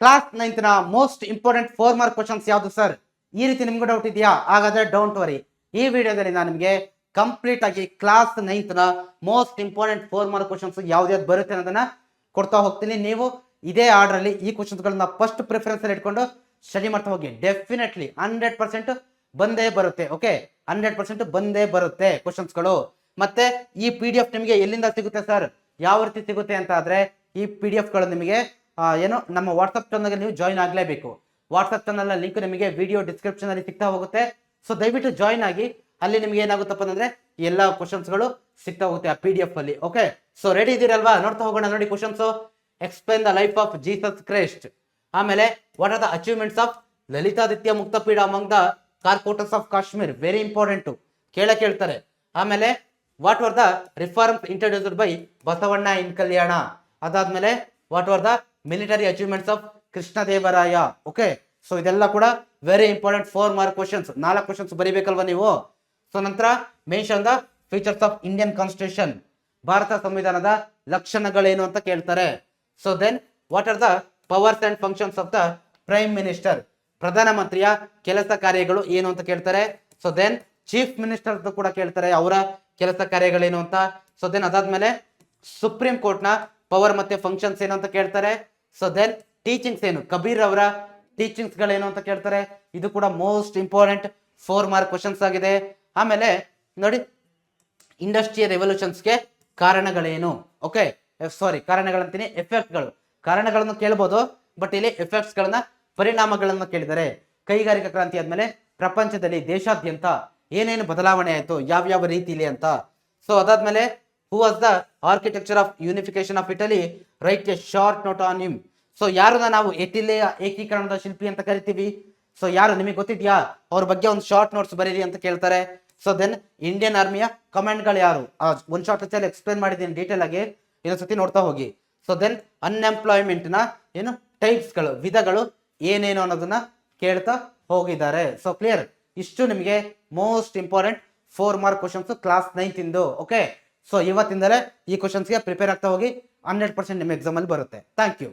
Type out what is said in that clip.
Class 9th ನ most important 4 mark questions ಯಾವುದು sir? ಈ ರೀತಿ ನಿಮ್ಗೆ ಡೌಟ್ ಇದೆಯಾ? ಹಾಗಾದ್ರೆ ಡೋಂಟ್ ವರಿ, ಈ ವಿಡಿಯೋದಲ್ಲಿ ನಾನು ನಿಮಗೆ ಕಂಪ್ಲೀಟ್ ಆಗಿ ಕ್ಲಾಸ್ 9th ನ ಮೋಸ್ಟ್ ಇಂಪಾರ್ಟೆಂಟ್ 4 ಮಾರ್ಕ್ ಕ್ವಶನ್ಸ್ ಯಾವ್ದು ಬರುತ್ತೆ ಅನ್ನೋದನ್ನ ಕೊಡ್ತಾ ಹೋಗ್ತೀನಿ. ನೀವು ಇದೇ ಆರ್ಡರ್ ಅಲ್ಲಿ ಈ ಕ್ವಶನ್ಸ್ ಗಳನ್ನ ಫಸ್ಟ್ ಪ್ರಿಫರೆನ್ಸ್ ಅಲ್ಲಿ ಇಟ್ಕೊಂಡು ಸ್ಟಡಿ ಮಾಡ್ತಾ ಹೋಗಿ. ಡೆಫಿನೆಟ್ಲಿ 100% ಬಂದೇ ಬರುತ್ತೆ. ಓಕೆ, 100% ಬಂದೇ ಬರುತ್ತೆ ಕ್ವಶನ್ಸ್ ಗಳು. ಮತ್ತೆ ಈ PDF ನಿಮಗೆ ಎಲ್ಲಿಂದ ಸಿಗುತ್ತೆ ಸರ್, ಯಾವ ರೀತಿ ಸಿಗುತ್ತೆ ಅಂತ ಆದ್ರೆ, ಈ PDF ಗಳು ನಿಮಗೆ ಏನು ನಮ್ಮ ವಾಟ್ಸ್ಆಪ್ ಚಾನಲ್ಗೆ ನೀವು ಜಾಯಿನ್ ಆಗಲೇಬೇಕು. ವಾಟ್ಸ್ಆಪ್ ಚಾನಲ್ ಲಿಂಕ್ ನಿಮಗೆ ವಿಡಿಯೋ ಡಿಸ್ಕ್ರಿಪ್ಷನ್ ಅಲ್ಲಿ ಸಿಗ್ತಾ ಹೋಗುತ್ತೆ. ಸೊ ದಯವಿಟ್ಟು ಜಾಯಿನ್ ಆಗಿ. ಅಲ್ಲಿ ನಿಮ್ಗೆ ಏನಾಗುತ್ತಪ್ಪ ಅಂದ್ರೆ ಎಲ್ಲ ಕ್ವಶನ್ಸ್ ಗಳು ಸಿಗ್ತಾ ಹೋಗುತ್ತೆ ಆ PDF ಅಲ್ಲಿ. ಓಕೆ, ಸೊ ರೆಡಿ ಇದೀರಲ್ವಾ? ನೋಡ್ತಾ ಹೋಗೋಣ. ನೋಡಿ questions. Explain the life of Jesus Christ. ಆಮೇಲೆ what are the achievements of Lalitaditya Muktapida among the Karkotas of Kashmir. Very important, ಕೇಳ್ತಾರೆ. ಆಮೇಲೆ what were the reforms introduced by Basavanna in Kalyana. ಅದಾದ್ಮೇಲೆ what were the military achievements of Krishnadevaraya. Okay, so ಇದೆಲ್ಲ ಕೂಡ very important 4 mark questions. 4 questions ಬರೀಬೇಕಲ್ವಾ ನೀವು? So ನಂತರ mention the features of Indian constitution. ಭಾರತ ಸಂವಿಧಾನದ ಲಕ್ಷಣಗಳೇನು ಅಂತ ಕೇಳ್ತಾರೆ. So then what are the powers and functions of the prime minister. ಪ್ರಧಾನಮಂತ್ರಿಯ ಕೆಲಸ ಕಾರ್ಯಗಳು ಏನು ಅಂತ ಕೇಳ್ತಾರೆ. ಸೊ ದೆನ್ ಚೀಫ್ ಮಿನಿಸ್ಟರ್ ಕೂಡ ಕೇಳ್ತಾರೆ, ಅವರ ಕೆಲಸ ಕಾರ್ಯಗಳೇನು ಅಂತ. ಸೊ ದೆನ್ ಅದಾದ್ಮೇಲೆ ಸುಪ್ರೀಂ ಕೋರ್ಟ್ ನ ಪವರ್ ಮತ್ತೆ ಫಂಕ್ಷನ್ಸ್ ಏನು ಅಂತ ಕೇಳ್ತಾರೆ. ಸೊ ದೆನ್ ಟೀಚಿಂಗ್ಸ್ ಏನು, ಕಬೀರ್ ಅವರ ಟೀಚಿಂಗ್ಸ್ ಗಳೇನು ಅಂತ ಕೇಳ್ತಾರೆ. ಇದು ಕೂಡ ಮೋಸ್ಟ್ ಇಂಪಾರ್ಟೆಂಟ್ 4 ಮಾರ್ಕ್ ಕ್ವಶನ್ಸ್ ಆಗಿದೆ. ಆಮೇಲೆ ನೋಡಿ, ಇಂಡಸ್ಟ್ರಿಯಲ್ ರೆವಲ್ಯೂಷನ್ಸ್ಗೆ ಕಾರಣಗಳೇನು. ಓಕೆ, ಸಾರಿ, ಕಾರಣಗಳಂತೀನಿ, ಎಫೆಕ್ಟ್ಗಳು. ಕಾರಣಗಳನ್ನು ಕೇಳಬಹುದು, ಬಟ್ ಇಲ್ಲಿ ಎಫೆಕ್ಟ್ಸ್ ಗಳನ್ನ, ಪರಿಣಾಮಗಳನ್ನ ಕೇಳಿದ್ದಾರೆ. ಕೈಗಾರಿಕಾ ಕ್ರಾಂತಿ ಆದ್ಮೇಲೆ ಪ್ರಪಂಚದಲ್ಲಿ ದೇಶಾದ್ಯಂತ ಏನೇನು ಬದಲಾವಣೆ ಆಯ್ತು, ಯಾವ್ಯಾವ ರೀತಿಲಿ ಅಂತ. ಸೊ ಅದಾದ್ಮೇಲೆ who was the architecture of unification of Italy, right A short note on him. So ಯಾರನ್ನ ನಾವು ಇಟಲಿಯ ಏಕೀಕರಣದ ಶಿಲ್ಪಿ ಅಂತ ಕರಿತೀವಿ. ಸೊ ಯಾರು ನಿಮಗೆ ಗೊತ್ತಿದ್ಯಾ? ಅವ್ರ ಬಗ್ಗೆ ಒಂದು ಶಾರ್ಟ್ ನೋಟ್ಸ್ ಬರೀರಿ ಅಂತ ಕೇಳ್ತಾರೆ. ಸೊ ದೆನ್ ಇಂಡಿಯನ್ ಆರ್ಮಿಯ ಕಮಾಂಡ್ಗಳು ಯಾರು? ಒಂದು ಶಾರ್ಟ್ ಅಲ್ಲಿ ಎಕ್ಸ್ಪ್ಲೇನ್ ಮಾಡಿದ್ದೀನಿ ಡೀಟೇಲ್ ಆಗಿ, ಇನ್ನೊಂದ್ಸತಿ ನೋಡ್ತಾ ಹೋಗಿ. ಸೊ ದೆನ್ ಅನ್ಎಂಪ್ಲಾಯ್ಮೆಂಟ್ ನ ಏನು ಟೈಪ್ಸ್ ಗಳು, ವಿಧಗಳು ಏನೇನು ಅನ್ನೋದನ್ನ ಕೇಳ್ತಾ ಹೋಗಿದ್ದಾರೆ. ಸೊ ಕ್ಲಿಯರ್, ಇಷ್ಟು ನಿಮಗೆ most important 4 mark questions class 9th ಇಂದು. ಓಕೆ, ಸೊ ಇವತ್ತಿಂದಲೇ ಈ ಕ್ವಶನ್ಸ್ಗೆ ಪ್ರಿಪೇರ್ ಆಗ್ತಾ ಹೋಗಿ. 100% ನಿಮ್ಮ ಎಕ್ಸಾಮ್ ಅಲ್ಲಿ ಬರುತ್ತೆ. Thank you.